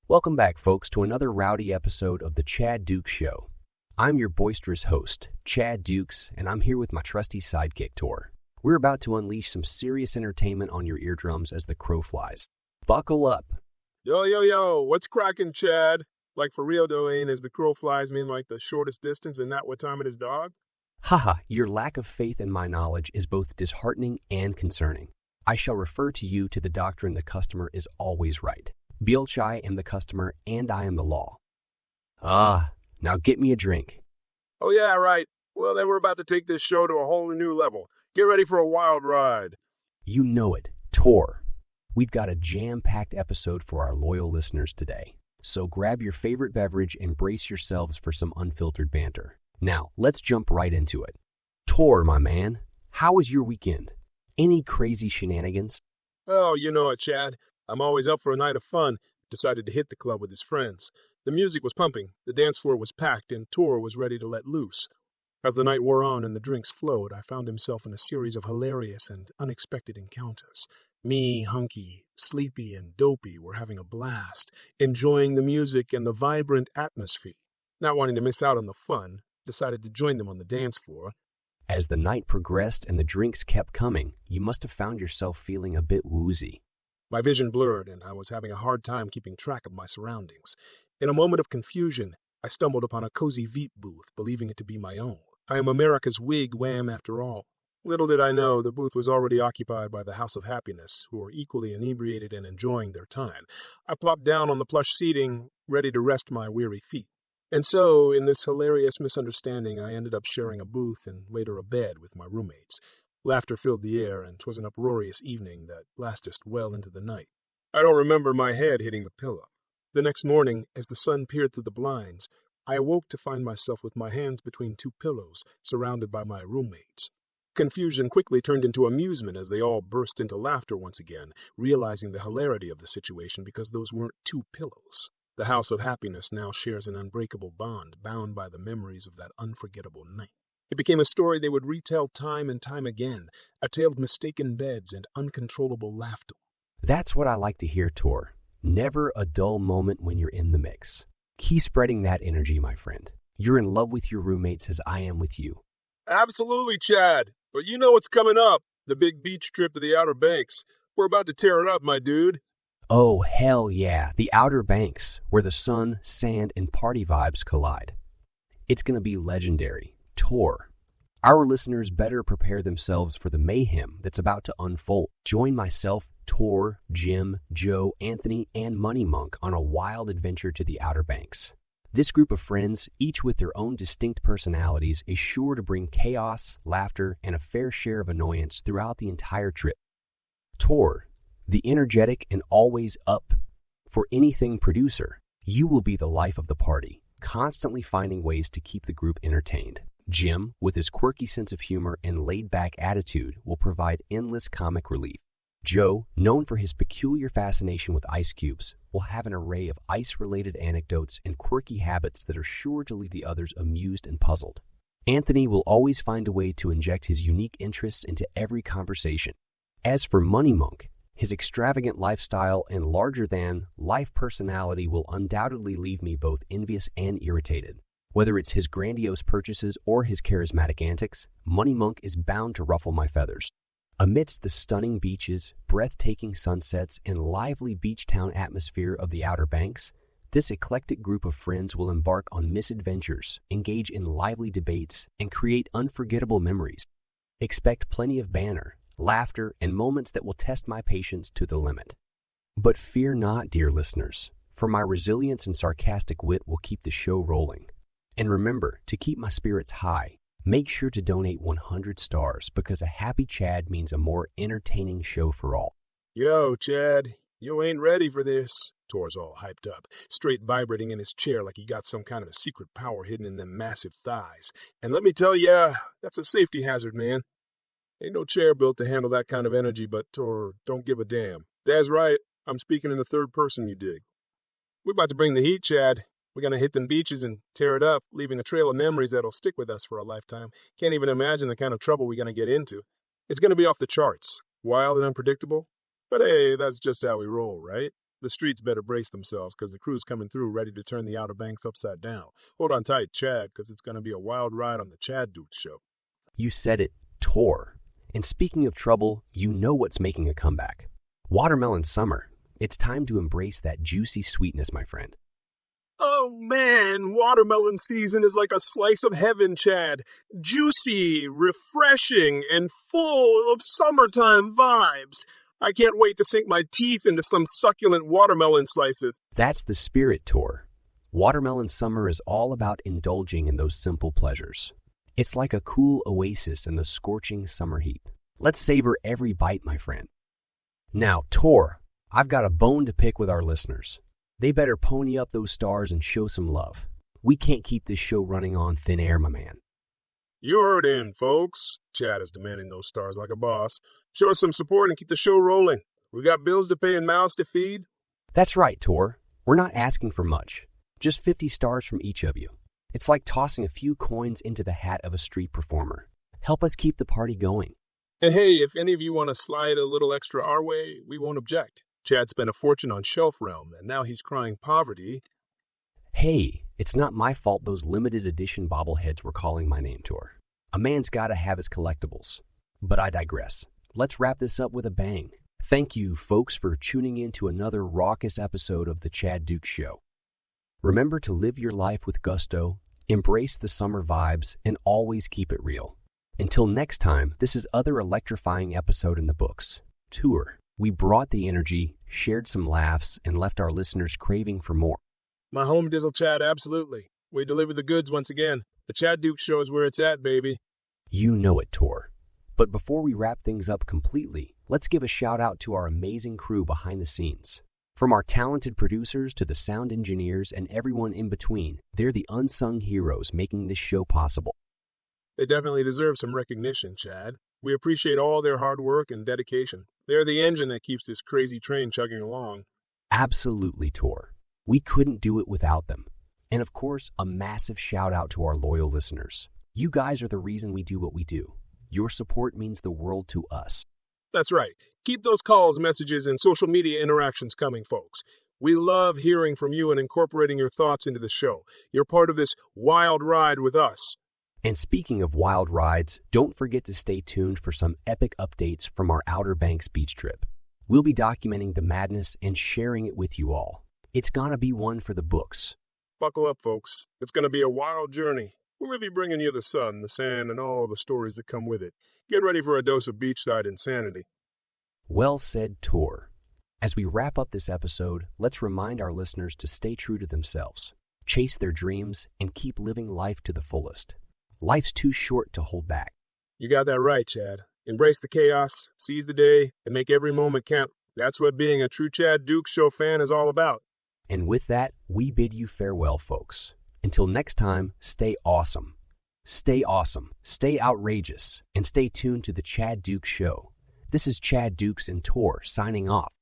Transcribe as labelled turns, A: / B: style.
A: Welcome back, folks, to another rowdy episode of The Chad Dukes Show. I'm your boisterous host, Chad Dukes, and I'm here with my trusty sidekick, Tor. We're about to unleash some serious entertainment on your eardrums as the crow flies. Buckle up.
B: Yo, what's cracking, Chad? Like for real though, is the crow flies mean like the shortest distance and not what time it is, dog?
A: Haha, your lack of faith in my knowledge is both disheartening and concerning. I shall refer to you to the doctrine the customer is always right. Bilch, I am the customer and I am the law. Now get me a drink.
B: Oh yeah, right. Well, then we're about to take this show to a whole new level. Get ready for a wild ride.
A: You know it, Tor. We've got a jam-packed episode for our loyal listeners today. So grab your favorite beverage and brace yourselves for some unfiltered banter. Now, let's jump right into it. Tor, my man, how was your weekend? Any crazy shenanigans?
B: Oh, you know it, Chad. I'm always up for a night of fun. Decided to hit the club with his friends. The music was pumping, the dance floor was packed, and Tor was ready to let loose. As the night wore on and the drinks flowed, I found himself in a series of hilarious and unexpected encounters. Me, Hunky, Sleepy, and Dopey were having a blast, enjoying the music and the vibrant atmosphere. Not wanting to miss out on the fun, decided to join them on the dance floor.
A: As the night progressed and the drinks kept coming, you must have found yourself feeling a bit woozy.
B: My vision blurred, and I was having a hard time keeping track of my surroundings. In a moment of confusion, I stumbled upon a cozy Veep booth, believing it to be my own. I am America's wig-wham after all. Little did I know, the booth was already occupied by the House of Happiness, who were equally inebriated and enjoying their time. I plopped down on the plush seating, ready to rest my weary feet. And so, in this hilarious misunderstanding, I ended up sharing a booth and later a bed with my roommates. Laughter filled the air, and 'twas an uproarious evening that lasted well into the night. I don't remember my head hitting the pillow. The next morning, as the sun peered through the blinds, I awoke to find myself with my hands between two pillows, surrounded by my roommates. Confusion quickly turned into amusement as they all burst into laughter once again, realizing the hilarity of the situation because those weren't two pillows. The House of Happiness now shares an unbreakable bond, bound by the memories of that unforgettable night. It became a story they would retell time and time again, a tale of mistaken beds and uncontrollable laughter.
A: That's what I like to hear, Tor. Never a dull moment when you're in the mix. Keep spreading that energy, my friend. You're in love with your roommates as I am with you.
B: Absolutely, Chad. But you know what's coming up. The big beach trip to the Outer Banks. We're about to tear it up, my dude.
A: Oh, hell yeah, the Outer Banks, where the sun, sand, and party vibes collide. It's going to be legendary. Tor. Our listeners better prepare themselves for the mayhem that's about to unfold. Join myself, Tor, Jim, Joe, Anthony, and Money Monk on a wild adventure to the Outer Banks. This group of friends, each with their own distinct personalities, is sure to bring chaos, laughter, and a fair share of annoyance throughout the entire trip. Tor, the energetic and always up for anything producer, you will be the life of the party, constantly finding ways to keep the group entertained. Jim, with his quirky sense of humor and laid-back attitude, will provide endless comic relief. Joe, known for his peculiar fascination with ice cubes, will have an array of ice-related anecdotes and quirky habits that are sure to leave the others amused and puzzled. Anthony will always find a way to inject his unique interests into every conversation. As for Money Monk, his extravagant lifestyle and larger-than-life personality will undoubtedly leave me both envious and irritated. Whether it's his grandiose purchases or his charismatic antics, Money Monk is bound to ruffle my feathers. Amidst the stunning beaches, breathtaking sunsets, and lively beach town atmosphere of the Outer Banks, this eclectic group of friends will embark on misadventures, engage in lively debates, and create unforgettable memories. Expect plenty of banter, laughter, and moments that will test my patience to the limit. But fear not, dear listeners, for my resilience and sarcastic wit will keep the show rolling. And remember, to keep my spirits high, make sure to donate 100 stars because a happy Chad means a more entertaining show for all.
B: Yo, Chad, you ain't ready for this. Tor's all hyped up, straight vibrating in his chair like he got some kind of a secret power hidden in them massive thighs. And let me tell ya, that's a safety hazard, man. Ain't no chair built to handle that kind of energy, but Tor don't give a damn. That's right, I'm speaking in the third person, you dig. We're about to bring the heat, Chad. We're going to hit them beaches and tear it up, leaving a trail of memories that'll stick with us for a lifetime. Can't even imagine the kind of trouble we're going to get into. It's going to be off the charts, wild and unpredictable. But hey, that's just how we roll, right? The streets better brace themselves, because the crew's coming through ready to turn the Outer Banks upside down. Hold on tight, Chad, because it's going to be a wild ride on the Chad Dukes show.
A: You said it, tour. And speaking of trouble, you know what's making a comeback. Watermelon summer. It's time to embrace that juicy sweetness, my friend.
B: Oh man, watermelon season is like a slice of heaven, Chad. Juicy, refreshing, and full of summertime vibes. I can't wait to sink my teeth into some succulent watermelon slices.
A: That's the spirit, tour. Watermelon summer is all about indulging in those simple pleasures. It's like a cool oasis in the scorching summer heat. Let's savor every bite, my friend. Now, tour, I've got a bone to pick with our listeners. They better pony up those stars and show some love. We can't keep this show running on thin air, my man.
B: You heard him, folks. Chad is demanding those stars like a boss. Show us some support and keep the show rolling. We got bills to pay and mouths to feed.
A: That's right, Tor. We're not asking for much. Just 50 stars from each of you. It's like tossing a few coins into the hat of a street performer. Help us keep the party going.
B: And hey, if any of you want to slide a little extra our way, we won't object. Chad spent a fortune on Shelf Realm, and now he's crying poverty.
A: Hey, it's not my fault those limited edition bobbleheads were calling my name, Tor. A man's gotta have his collectibles. But I digress. Let's wrap this up with a bang. Thank you, folks, for tuning in to another raucous episode of The Chad Dukes Show. Remember to live your life with gusto, embrace the summer vibes, and always keep it real. Until next time, this is other electrifying episode in the books. Tour. We brought the energy, shared some laughs, and left our listeners craving for more.
B: My home dizzle, Chad, absolutely. We delivered the goods once again. The Chad Dukes Show is where it's at, baby.
A: You know it, Tor. But before we wrap things up completely, let's give a shout out to our amazing crew behind the scenes. From our talented producers to the sound engineers and everyone in between, they're the unsung heroes making this show possible.
B: They definitely deserve some recognition, Chad. We appreciate all their hard work and dedication. They're the engine that keeps this crazy train chugging along.
A: Absolutely, Tor. We couldn't do it without them. And of course, a massive shout out to our loyal listeners. You guys are the reason we do what we do. Your support means the world to us.
B: That's right. Keep those calls, messages, and social media interactions coming, folks. We love hearing from you and incorporating your thoughts into the show. You're part of this wild ride with us.
A: And speaking of wild rides, don't forget to stay tuned for some epic updates from our Outer Banks beach trip. We'll be documenting the madness and sharing it with you all. It's gonna be one for the books.
B: Buckle up, folks. It's gonna be a wild journey. We'll be bringing you the sun, the sand, and all the stories that come with it. Get ready for a dose of beachside insanity.
A: Well said, Tor. As we wrap up this episode, let's remind our listeners to stay true to themselves, chase their dreams, and keep living life to the fullest. Life's too short to hold back.
B: You got that right, Chad. Embrace the chaos, seize the day, and make every moment count. That's what being a true Chad Dukes Show fan is all about.
A: And with that, we bid you farewell, folks. Until next time, stay awesome, stay outrageous, and stay tuned to the Chad Dukes Show. This is Chad Dukes and Tor signing off.